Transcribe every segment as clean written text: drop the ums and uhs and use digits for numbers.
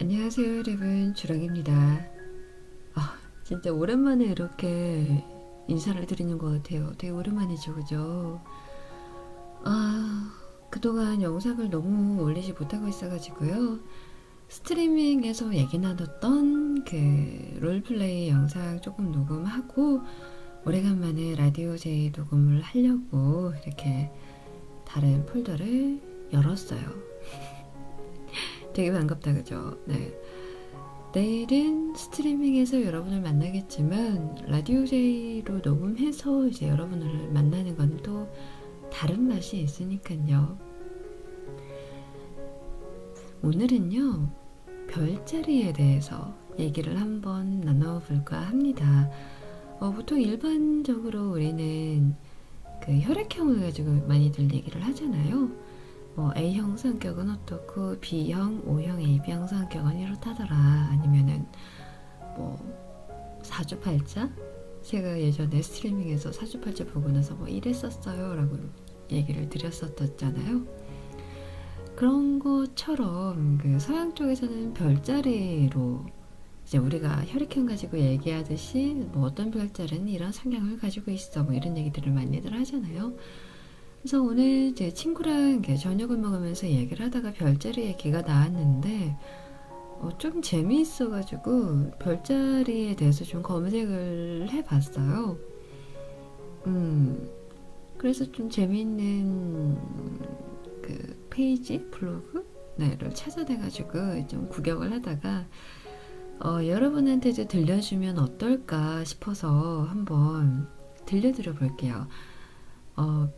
안녕하세요 여러분, 주랑입니다. 진짜 오랜만에 이렇게 인사를 드리는 것 같아요. 되게 오랜만이죠, 그죠? 그동안 영상을 너무 올리지 못하고 있어가지고요. 스트리밍에서 얘기 나눴던 그 롤플레이 영상 조금 녹음하고 오래간만에 라디오 제이 녹음을 하려고 이렇게 다른 폴더를 열었어요. 되게 반갑다, 그죠? 네. 내일은 스트리밍에서 여러분을 만나겠지만 라디오 제이로 녹음해서 이제 여러분을 만나는 건 또 다른 맛이 있으니까요. 오늘은요, 별자리에 대해서 얘기를 한번 나눠볼까 합니다. 보통 일반적으로 우리는 그 혈액형을 가지고 많이들 얘기를 하잖아요. A형 성격은 어떻고 B형, O형, AB형 성격은 이렇다더라. 아니면은 사주팔자? 제가 예전에 스트리밍에서 사주팔자 보고 나서 이랬었어요 라고 얘기를 드렸었잖아요. 그런 것처럼 그 서양 쪽에서는 별자리로 이제 우리가 혈액형 가지고 얘기하듯이 어떤 별자리는 이런 성향을 가지고 있어 이런 얘기들을 많이들 하잖아요. 그래서 오늘 제 친구랑 저녁을 먹으면서 얘기를 하다가 별자리 얘기가 나왔는데 좀 재미있어가지고 별자리에 대해서 좀 검색을 해봤어요. 그래서 좀 재미있는 그 페이지, 블로그? 를 찾아내가지고 좀 구경을 하다가 여러분한테도 들려주면 어떨까 싶어서 한번 들려드려 볼게요.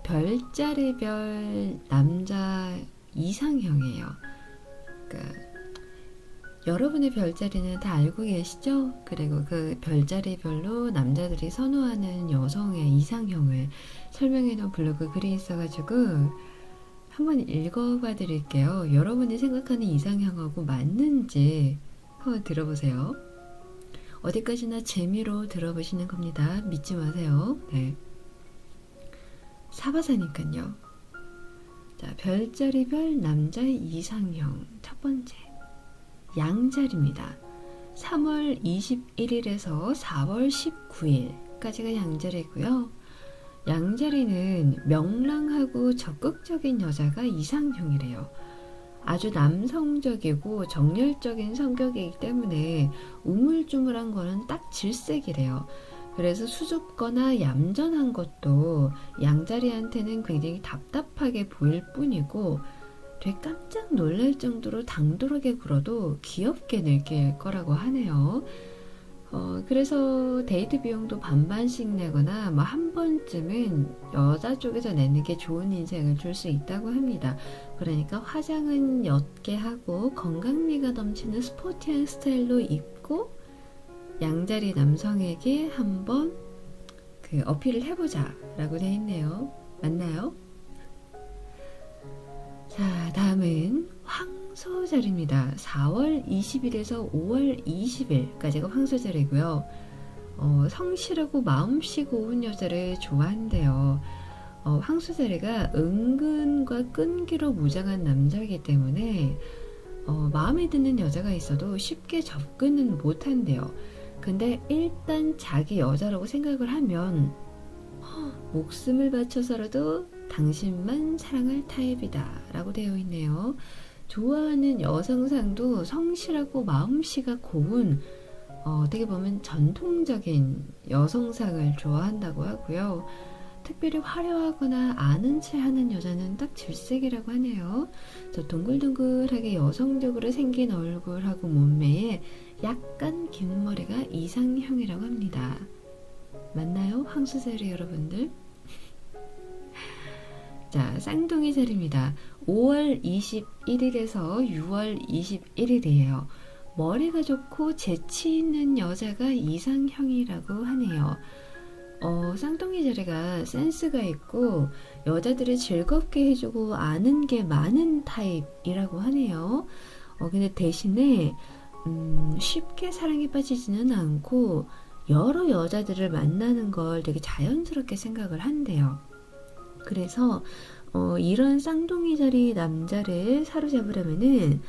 별자리별 남자 이상형이에요. 여러분의 별자리는 다 알고 계시죠? 그리고 그 별자리별로 남자들이 선호하는 여성의 이상형을 설명해 놓은 블로그 글이 있어가지고 한번 읽어봐 드릴게요. 여러분이 생각하는 이상형하고 맞는지 한번 들어보세요. 어디까지나 재미로 들어보시는 겁니다. 믿지 마세요. 네. 사바사니까요. 자, 별자리별 남자 이상형 첫 번째 양자리입니다. 3월 21일에서 4월 19일까지가 양자리고요. 양자리는 명랑하고 적극적인 여자가 이상형이래요. 아주 남성적이고 정열적인 성격이기 때문에 우물쭈물한 거는 딱 질색이래요. 그래서 수줍거나 얌전한 것도 양자리한테는 굉장히 답답하게 보일 뿐이고 되게 깜짝 놀랄 정도로 당돌하게 굴어도 귀엽게 느낄 거라고 하네요. 그래서 데이트 비용도 반반씩 내거나 한 번쯤은 여자 쪽에서 내는 게 좋은 인생을 줄 수 있다고 합니다. 그러니까 화장은 옅게 하고 건강미가 넘치는 스포티한 스타일로 입고 양자리 남성에게 한번 그 어필을 해보자 라고 되어 있네요. 맞나요? 자, 다음은 황소자리입니다. 4월 20일에서 5월 20일까지가 황소자리고요. 성실하고 마음씨 고운 여자를 좋아한대요. 황소자리가 은근과 끈기로 무장한 남자이기 때문에 마음에 드는 여자가 있어도 쉽게 접근은 못한대요. 근데 일단 자기 여자라고 생각을 하면 목숨을 바쳐서라도 당신만 사랑할 타입이다 라고 되어 있네요. 좋아하는 여성상도 성실하고 마음씨가 고운 어떻게 보면 전통적인 여성상을 좋아한다고 하고요. 특별히 화려하거나 아는 체 하는 여자는 딱 질색이라고 하네요. 저 동글동글하게 여성적으로 생긴 얼굴하고 몸매에 약간 긴 머리가 이상형이라고 합니다. 맞나요? 황소자리 여러분들? 자, 쌍둥이 자리입니다. 5월 21일에서 6월 21일이에요. 머리가 좋고 재치 있는 여자가 이상형이라고 하네요. 쌍둥이 자리가 센스가 있고 여자들을 즐겁게 해주고 아는 게 많은 타입이라고 하네요. 근데 대신에 쉽게 사랑에 빠지지는 않고 여러 여자들을 만나는 걸 되게 자연스럽게 생각을 한대요. 그래서 이런 쌍둥이 자리 남자를 사로잡으려면은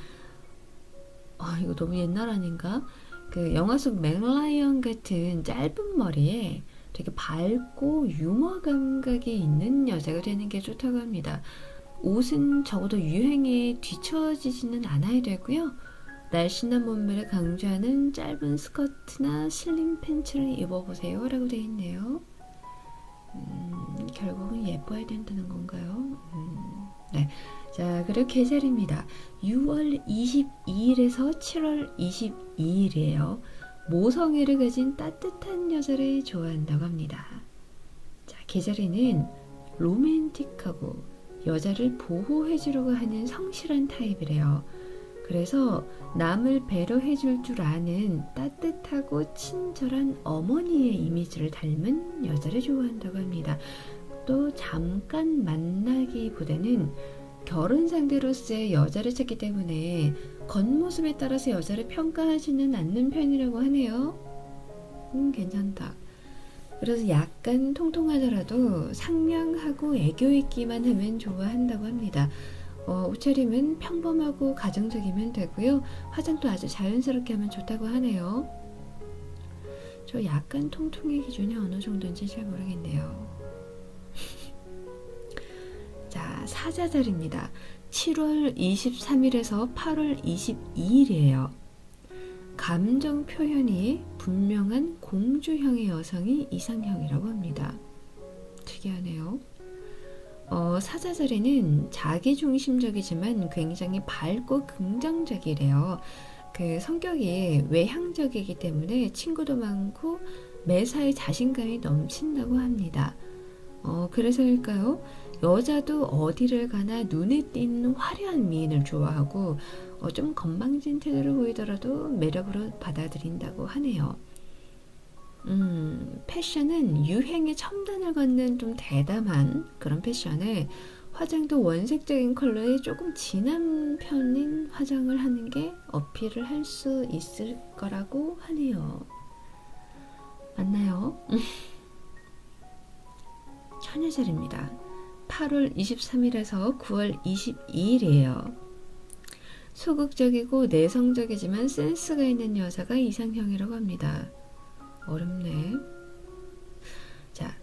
이거 너무 옛날 아닌가? 그 영화 속 맥라이언 같은 짧은 머리에 되게 밝고 유머 감각이 있는 여자가 되는 게 좋다고 합니다. 옷은 적어도 유행에 뒤처지지는 않아야 되고요. 날씬한 몸매를 강조하는 짧은 스커트나 슬림 팬츠를 입어보세요 라고 되어 있네요. 결국은 예뻐야 된다는 건가요? 네. 자, 그리고 계절입니다. 6월 22일에서 7월 22일이에요. 모성애를 가진 따뜻한 여자를 좋아한다고 합니다. 자, 계절에는 로맨틱하고 여자를 보호해주려고 하는 성실한 타입이래요. 그래서 남을 배려해줄 줄 아는 따뜻하고 친절한 어머니의 이미지를 닮은 여자를 좋아한다고 합니다. 또 잠깐 만나기보다는 결혼 상대로서의 여자를 찾기 때문에 겉모습에 따라서 여자를 평가하지는 않는 편이라고 하네요. 괜찮다. 그래서 약간 통통하더라도 상냥하고 애교 있기만 하면 좋아한다고 합니다. 옷차림은 평범하고 가정적이면 되고요. 화장도 아주 자연스럽게 하면 좋다고 하네요. 저 약간 통통의 기준이 어느 정도인지 잘 모르겠네요. 자, 사자자리입니다. 7월 23일에서 8월 22일이에요. 감정 표현이 분명한 공주형의 여성이 이상형이라고 합니다. 특이하네요. 사자자리는 자기중심적이지만 굉장히 밝고 긍정적이래요. 그 성격이 외향적이기 때문에 친구도 많고 매사에 자신감이 넘친다고 합니다. 그래서일까요? 여자도 어디를 가나 눈에 띄는 화려한 미인을 좋아하고 좀 건방진 태도를 보이더라도 매력으로 받아들인다고 하네요. 패션은 유행의 첨단을 걷는 좀 대담한 그런 패션에 화장도 원색적인 컬러에 조금 진한 편인 화장을 하는 게 어필을 할 수 있을 거라고 하네요. 맞나요? 처녀자리입니다. 8월 23일에서 9월 22일이에요. 소극적이고 내성적이지만 센스가 있는 여자가 이상형이라고 합니다. 어렵네. 자,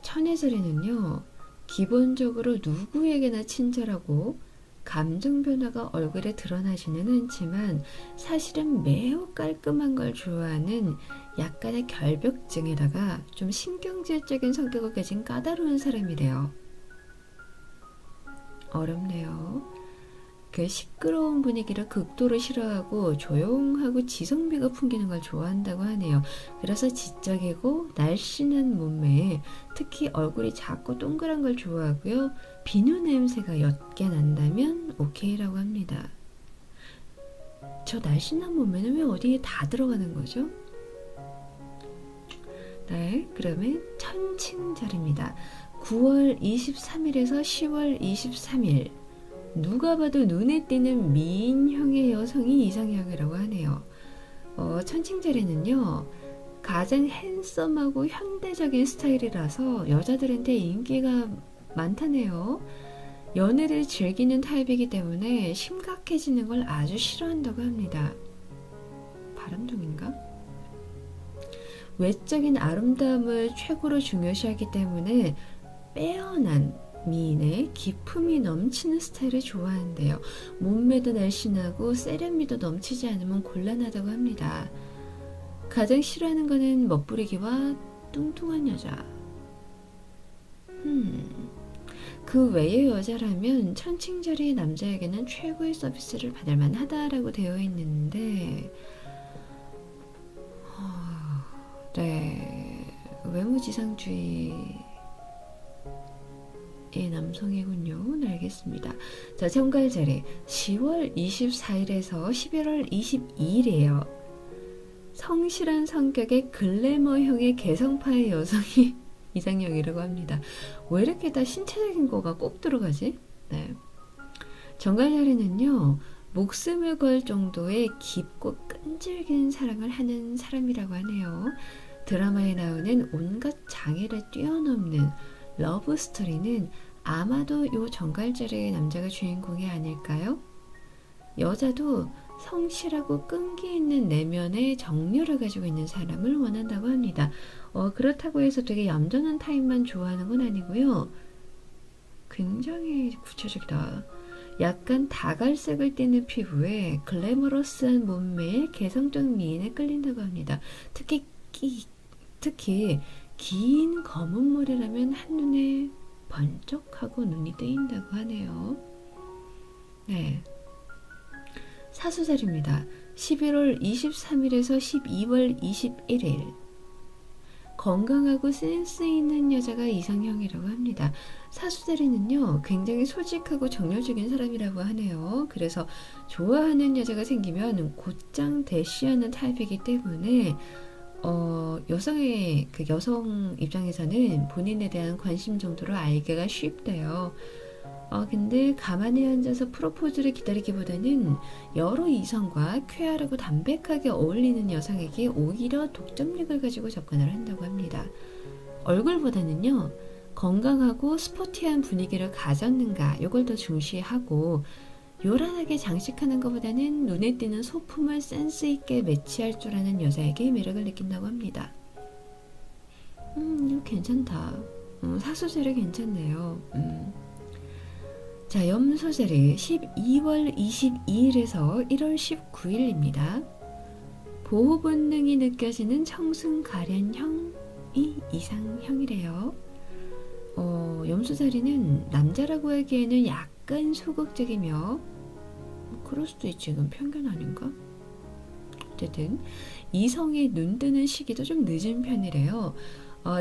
처녀자리는요, 기본적으로 누구에게나 친절하고 감정 변화가 얼굴에 드러나지는 않지만 사실은 매우 깔끔한 걸 좋아하는 약간의 결벽증에다가 좀 신경질적인 성격을 가진 까다로운 사람이래요. 어렵네요. 그 시끄러운 분위기를 극도로 싫어하고 조용하고 지성미가 풍기는 걸 좋아한다고 하네요. 그래서 지적이고 날씬한 몸매에 특히 얼굴이 작고 동그란 걸 좋아하고요. 비누 냄새가 옅게 난다면 오케이라고 합니다. 저 날씬한 몸매는 왜 어디에 다 들어가는 거죠? 네, 그러면 천칭절입니다. 9월 23일에서 10월 23일. 누가 봐도 눈에 띄는 미인형의 여성이 이상형이라고 하네요. 천칭절에는요, 가장 핸섬하고 현대적인 스타일이라서 여자들한테 인기가 많다네요. 연애를 즐기는 타입이기 때문에 심각해지는 걸 아주 싫어한다고 합니다. 바람둥인가? 외적인 아름다움을 최고로 중요시하기 때문에 빼어난 미인의 기품이 넘치는 스타일을 좋아한대요. 몸매도 날씬하고 세련미도 넘치지 않으면 곤란하다고 합니다. 가장 싫어하는 거는 멋부리기와 뚱뚱한 여자. 그 외의 여자라면 천칭절의 남자에게는 최고의 서비스를 받을 만하다라고 되어 있는데, 네, 외모지상주의 남성이군요. 네, 알겠습니다. 자, 정갈자리 10월 24일에서 11월 22일이에요. 성실한 성격의 글래머형의 개성파의 여성이 이상형이라고 합니다. 왜 이렇게 다 신체적인 거가 꼭 들어가지? 네. 정갈자리는요, 목숨을 걸 정도의 깊고 끈질긴 사랑을 하는 사람이라고 하네요. 드라마에 나오는 온갖 장애를 뛰어넘는 러브 스토리는 아마도 요 정갈자리의 남자가 주인공이 아닐까요? 여자도 성실하고 끈기 있는 내면의 정열을 가지고 있는 사람을 원한다고 합니다. 그렇다고 해서 되게 얌전한 타입만 좋아하는 건 아니고요. 굉장히 구체적이다. 약간 다갈색을 띠는 피부에 글래머러스한 몸매의 개성적 미인에 끌린다고 합니다. 특히 긴 검은 머리라면 한눈에 번쩍하고 눈이 뜨인다고 하네요. 네. 사수자리입니다. 11월 23일에서 12월 21일. 건강하고 센스 있는 여자가 이상형이라고 합니다. 사수자리는요, 굉장히 솔직하고 정열적인 사람이라고 하네요. 그래서 좋아하는 여자가 생기면 곧장 대시하는 타입이기 때문에 여성 입장에서는 본인에 대한 관심 정도를 알기가 쉽대요. 근데 가만히 앉아서 프로포즈를 기다리기보다는 여러 이성과 쾌활하고 담백하게 어울리는 여성에게 오히려 독점력을 가지고 접근을 한다고 합니다. 얼굴보다는요, 건강하고 스포티한 분위기를 가졌는가, 이걸 더 중시하고, 요란하게 장식하는 것보다는 눈에 띄는 소품을 센스 있게 매치할 줄 아는 여자에게 매력을 느낀다고 합니다. 이거 괜찮다. 사수자리 괜찮네요. 자, 염소자리 12월 22일에서 1월 19일입니다. 보호 본능이 느껴지는 청순 가련형이 이상형이래요. 염소자리는 남자라고 하기에는 약간 소극적이며, 그럴 수도 있지, 이건 편견 아닌가? 어쨌든 이성에 눈뜨는 시기도 좀 늦은 편이래요.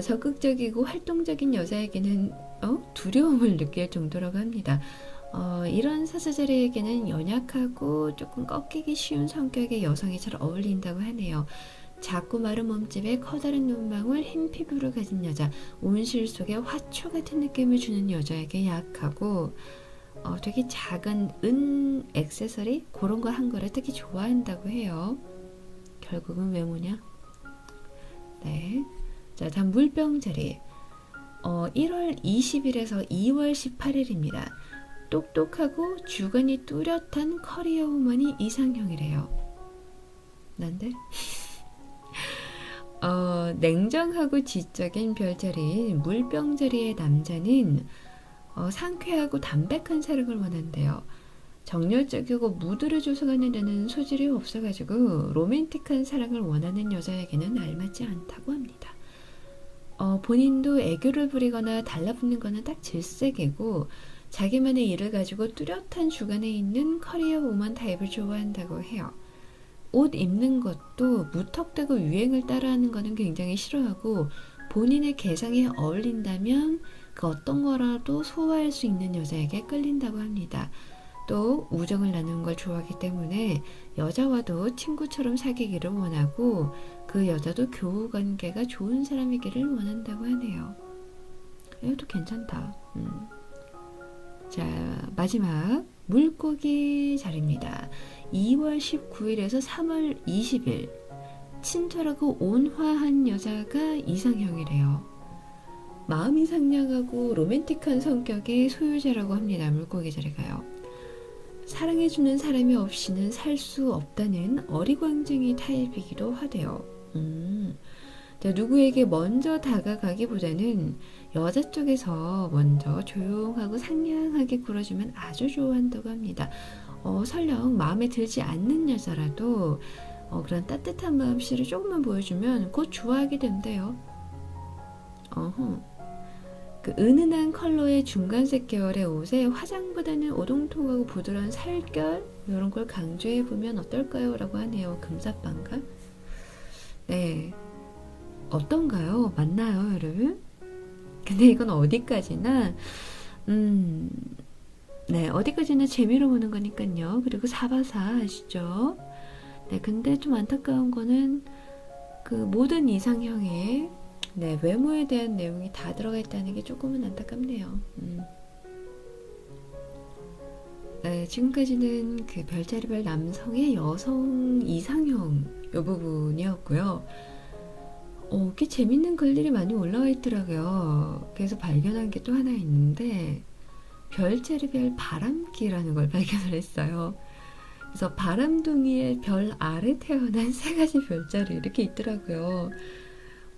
적극적이고 활동적인 여자에게는 두려움을 느낄 정도라고 합니다. 이런 사수자리에게는 연약하고 조금 꺾이기 쉬운 성격의 여성이 잘 어울린다고 하네요. 작고 마른 몸집에 커다란 눈망울, 흰 피부를 가진 여자, 온실 속에 화초 같은 느낌을 주는 여자에게 약하고, 되게 작은 은 액세서리 그런 거 한 거를 특히 좋아한다고 해요. 결국은 외모냐? 네. 자, 다음 물병자리 1월 20일에서 2월 18일입니다. 똑똑하고 주관이 뚜렷한 커리어 우먼이 이상형이래요. 난데? 냉정하고 지적인 별자리인 물병자리의 남자는 상쾌하고 담백한 사랑을 원한대요. 정열적이고 무드를 조성하는 데는 소질이 없어가지고 로맨틱한 사랑을 원하는 여자에게는 알맞지 않다고 합니다. 본인도 애교를 부리거나 달라붙는 거는 딱 질색이고, 자기만의 일을 가지고 뚜렷한 주관에 있는 커리어 우먼 타입을 좋아한다고 해요. 옷 입는 것도 무턱대고 유행을 따라하는 거는 굉장히 싫어하고, 본인의 개성에 어울린다면 그 어떤 거라도 소화할 수 있는 여자에게 끌린다고 합니다. 또 우정을 나누는 걸 좋아하기 때문에 여자와도 친구처럼 사귀기를 원하고, 그 여자도 교우 관계가 좋은 사람이기를 원한다고 하네요. 이것도 괜찮다. 자, 마지막 물고기 자리입니다. 2월 19일에서 3월 20일. 친절하고 온화한 여자가 이상형이래요. 마음이 상냥하고 로맨틱한 성격의 소유자라고 합니다. 물고기 자리가요. 사랑해주는 사람이 없이는 살 수 없다는 어리광쟁이 타입이기도 하대요. 누구에게 먼저 다가가기보다는 여자 쪽에서 먼저 조용하고 상냥하게 굴어주면 아주 좋아한다고 합니다. 설령 마음에 들지 않는 여자라도 그런 따뜻한 마음씨를 조금만 보여주면 곧 좋아하게 된대요. 그 은은한 컬러의 중간색 계열의 옷에 화장보다는 오동통하고 부드러운 살결 이런 걸 강조해보면 어떨까요? 라고 하네요. 금사빵가? 네. 어떤가요? 맞나요, 여러분? 근데 이건 어디까지나 네, 어디까지나 재미로 보는 거니까요. 그리고 사바사 아시죠? 네, 근데 좀 안타까운 거는 그 모든 이상형의 외모에 대한 내용이 다 들어가 있다는 게 조금은 안타깝네요. 네, 지금까지는 그 별자리별 남성의 여성 이상형 이 부분이었고요. 꽤 재밌는 글들이 많이 올라와 있더라고요. 그래서 발견한 게 또 하나 있는데 별자리별 바람기라는 걸 발견을 했어요. 그래서 바람둥이의 별 아래 태어난 세 가지 별자리 이렇게 있더라고요.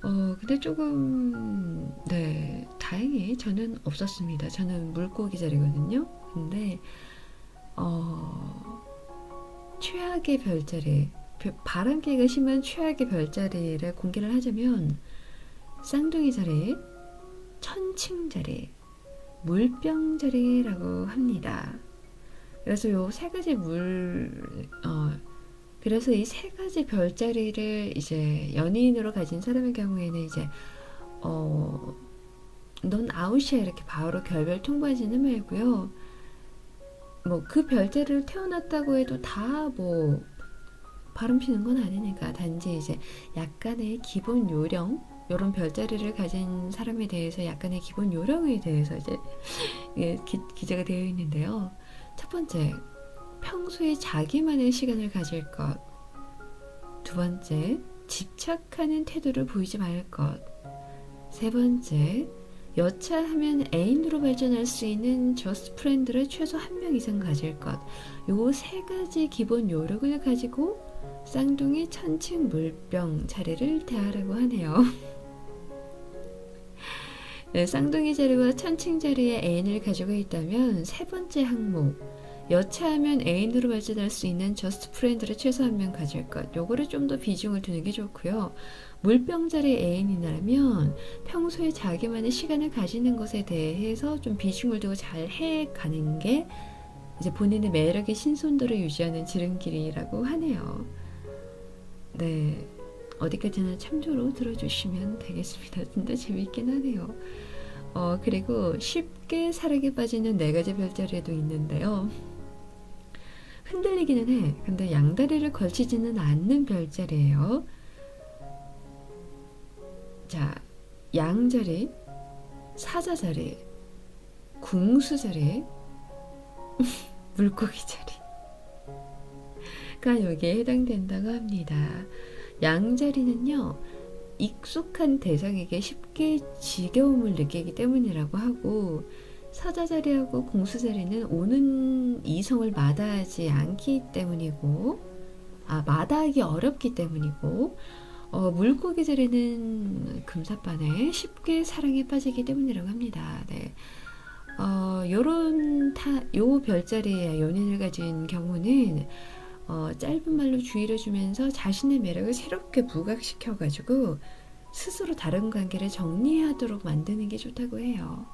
근데 조금, 네, 다행히 저는 없었습니다. 저는 물고기 자리거든요. 근데, 최악의 별자리, 바람기가 심한 최악의 별자리를 공개를 하자면, 쌍둥이 자리, 천칭 자리, 물병 자리라고 합니다. 그래서 요 세 가지 그래서 이 세 가지 별자리를 이제 연예인으로 가진 사람의 경우에는 이제, 넌 아웃이야 이렇게 바로 결별 통보하지는 말고요. 뭐 그 별자리를 태어났다고 해도 다 뭐 바람 피는 건 아니니까 단지 이제 약간의 기본 요령, 요런 별자리를 가진 사람에 대해서 약간의 기본 요령에 대해서 이제 기재가 되어 있는데요. 첫 번째, 평소에 자기만의 시간을 가질 것. 두 번째, 집착하는 태도를 보이지 말 것. 세 번째, 여차하면 애인으로 발전할 수 있는 저스트 프렌드를 최소 한 명 이상 가질 것. 요 세 가지 기본 요령을 가지고 쌍둥이 천칭 물병 자리를 대하라고 하네요. 네, 쌍둥이 자리와 천칭 자리에 애인을 가지고 있다면 세 번째 항목, 여차하면 애인으로 발전할 수 있는 저스트 프렌드를 최소 한 명 가질 것. 요거를 좀 더 비중을 두는 게 좋고요. 물병 자리 애인이라면 평소에 자기만의 시간을 가지는 것에 대해서 좀 비중을 두고 잘 해가는 게 이제 본인의 매력의 신선도를 유지하는 지름길이라고 하네요. 네, 어디까지나 참조로 들어주시면 되겠습니다. 진짜 재밌긴 하네요. 그리고 쉽게 사랑에 빠지는 네 가지 별자리도 있는데요. 흔들리기는 해. 근데 양다리를 걸치지는 않는 별자리예요. 자, 양자리, 사자자리, 궁수자리, 물고기 자리가 여기에 해당된다고 합니다. 양자리는요, 익숙한 대상에게 쉽게 지겨움을 느끼기 때문이라고 하고, 사자자리하고 공수자리는 오는 이성을 마다하지 않기 때문이고, 마다하기 어렵기 때문이고, 물고기 자리는 금사빠네 쉽게 사랑에 빠지기 때문이라고 합니다. 네. 요 별자리의 연인을 가진 경우는 짧은 말로 주의를 주면서 자신의 매력을 새롭게 부각시켜가지고 스스로 다른 관계를 정리하도록 만드는 게 좋다고 해요.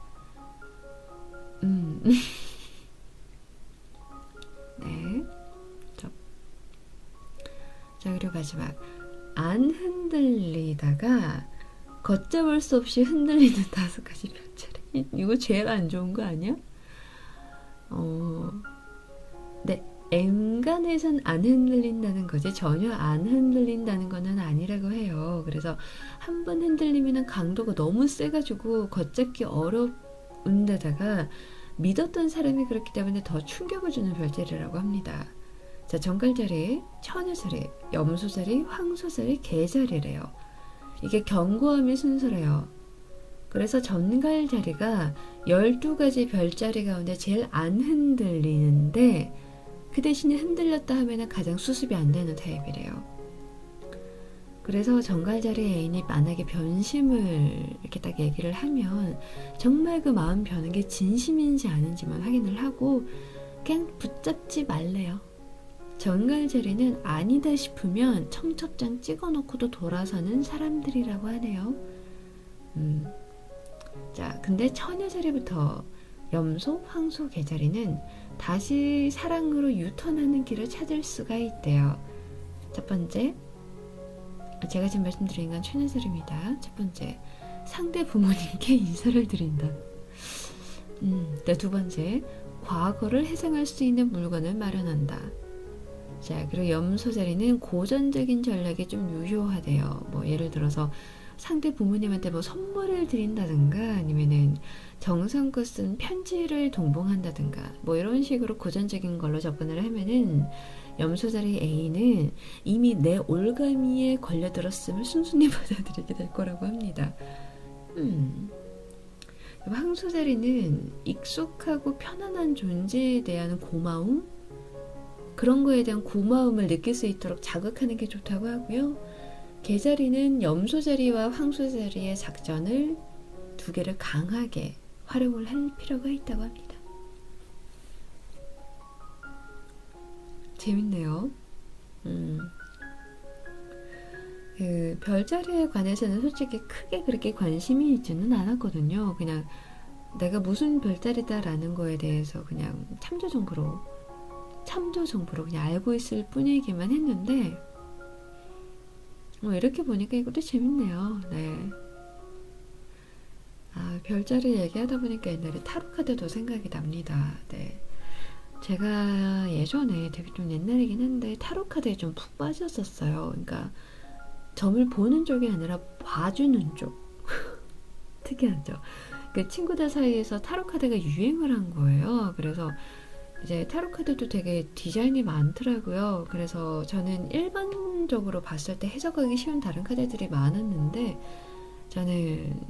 네. 자, 그리고 마지막. 안 흔들리다가 걷잡을 수 없이 흔들리는 5가지 별자리. 이거 제일 안 좋은 거 아니야? 네, 엔간해선 안 흔들린다는 거지 전혀 안 흔들린다는 거는 아니라고 해요. 그래서 한 번 흔들리면 강도가 너무 세가지고 걷잡기 어려운 데다가 믿었던 사람이 그렇기 때문에 더 충격을 주는 별자리라고 합니다. 자, 정갈자리, 처녀자리, 염소자리, 황소자리, 개자리래요. 이게 견고함의 순서래요. 그래서 전갈자리가 12가지 별자리 가운데 제일 안 흔들리는데 그 대신에 흔들렸다 하면 가장 수습이 안 되는 타입이래요. 그래서 정갈자리 애인이 만약에 변심을 이렇게 딱 얘기를 하면 정말 그 마음 변한 게 진심인지 아닌지만 확인을 하고 그냥 붙잡지 말래요. 정갈자리는 아니다 싶으면 청첩장 찍어놓고도 돌아서는 사람들이라고 하네요. 자, 근데 처녀자리부터 염소, 황소, 개자리는 다시 사랑으로 유턴하는 길을 찾을 수가 있대요. 첫 번째, 제가 지금 말씀드린 건 처녀자리입니다. 첫 번째, 상대 부모님께 인사를 드린다. 두 번째, 과거를 회상할 수 있는 물건을 마련한다. 자, 그리고 염소 자리는 고전적인 전략이 좀 유효하대요. 뭐 예를 들어서 상대 부모님한테 뭐 선물을 드린다든가 아니면은 정성껏 쓴 편지를 동봉한다든가 뭐 이런 식으로 고전적인 걸로 접근을 하면은 염소 자리 A는 이미 내 올가미에 걸려들었음을 순순히 받아들이게 될 거라고 합니다. 황소 자리는 익숙하고 편안한 존재에 대한 고마움, 그런 거에 대한 고마움을 느낄 수 있도록 자극하는 게 좋다고 하고요. 개자리는 염소자리와 황소자리의 작전을 두 개를 강하게 활용을 할 필요가 있다고 합니다. 재밌네요. 그 별자리에 관해서는 솔직히 크게 그렇게 관심이 있지는 않았거든요. 그냥 내가 무슨 별자리다 라는 거에 대해서 그냥 참조 정보로 그냥 알고 있을 뿐이기만 했는데, 이렇게 보니까 이것도 재밌네요. 네. 별자리 얘기하다 보니까 옛날에 타로 카드도 생각이 납니다. 네. 제가 예전에 되게 좀 옛날이긴 한데 타로 카드에 좀 푹 빠졌었어요. 그러니까 점을 보는 쪽이 아니라 봐주는 쪽. 특이하죠. 그 친구들 사이에서 타로 카드가 유행을 한 거예요. 그래서 이제 타로 카드도 되게 디자인이 많더라고요. 그래서 저는 일반적으로 봤을 때 해석하기 쉬운 다른 카드들이 많았는데 저는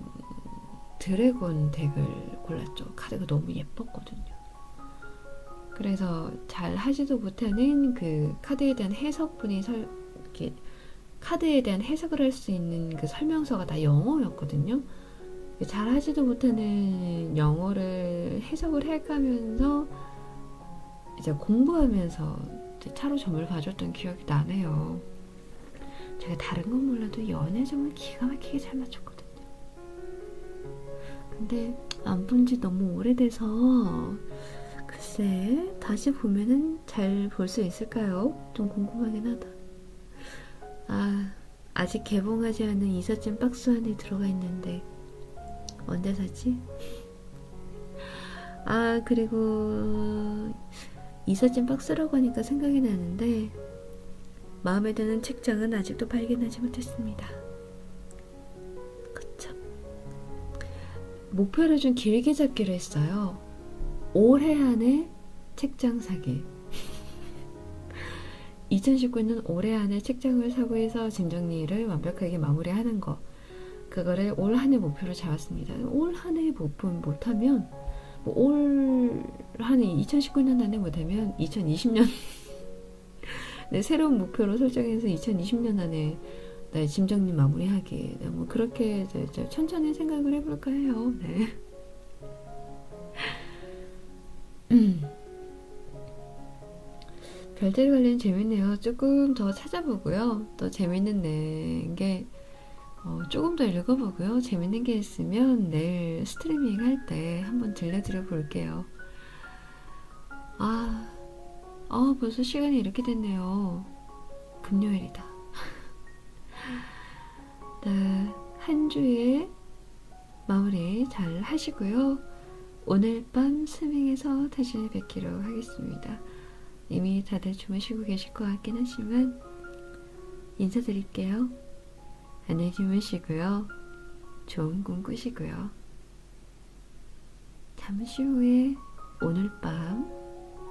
드래곤 덱을 골랐죠. 카드가 너무 예뻤거든요. 그래서 잘 하지도 못하는 그 카드에 대한 해석분이 이렇게 카드에 대한 해석을 할 수 있는 그 설명서가 다 영어였거든요. 잘 하지도 못하는 영어를 해석을 해가면서 이제 공부하면서 이제 타로 점을 봐줬던 기억이 나네요. 제가 다른 건 몰라도 연애점을 기가 막히게 잘 맞췄거든요. 근데 안 본 지 너무 오래돼서 글쎄 다시 보면은 잘 볼 수 있을까요? 좀 궁금하긴 하다. 아직 개봉하지 않은 이삿짐 박스 안에 들어가 있는데 언제 사지? 그리고 이삿짐 박스라고 하니까 생각이 나는데 마음에 드는 책장은 아직도 발견하지 못했습니다. 그쵸? 목표를 좀 길게 잡기로 했어요. 올해 안에 책장 사기. 2019년 올해 안에 책장을 사고 해서 짐 정리를 완벽하게 마무리하는 거, 그거를 올 한 해 목표로 잡았습니다. 올 한 해 목표 못하면 올 한 해 2019년 안에 못하면 2020년 네, 새로운 목표로 설정해서 2020년 안에 네, 짐 정리 마무리하기. 네, 뭐 그렇게 이제 천천히 생각을 해볼까 해요. 네. 별자리 관련 재밌네요. 조금 더 찾아보고요. 또 재밌는 게 조금 더 읽어보고요. 재밌는 게 있으면 내일 스트리밍 할 때 한번 들려드려 볼게요. 벌써 시간이 이렇게 됐네요. 금요일이다. 네, 한 주의 마무리 잘 하시고요. 오늘 밤 스밍에서 다시 뵙기로 하겠습니다. 이미 다들 주무시고 계실 것 같긴 하지만 인사드릴게요. 안녕히 주무시고요. 좋은 꿈 꾸시고요. 잠시 후에 오늘 밤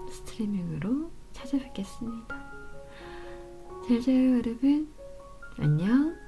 스트리밍으로 찾아뵙겠습니다. 잘 자요 여러분. 안녕.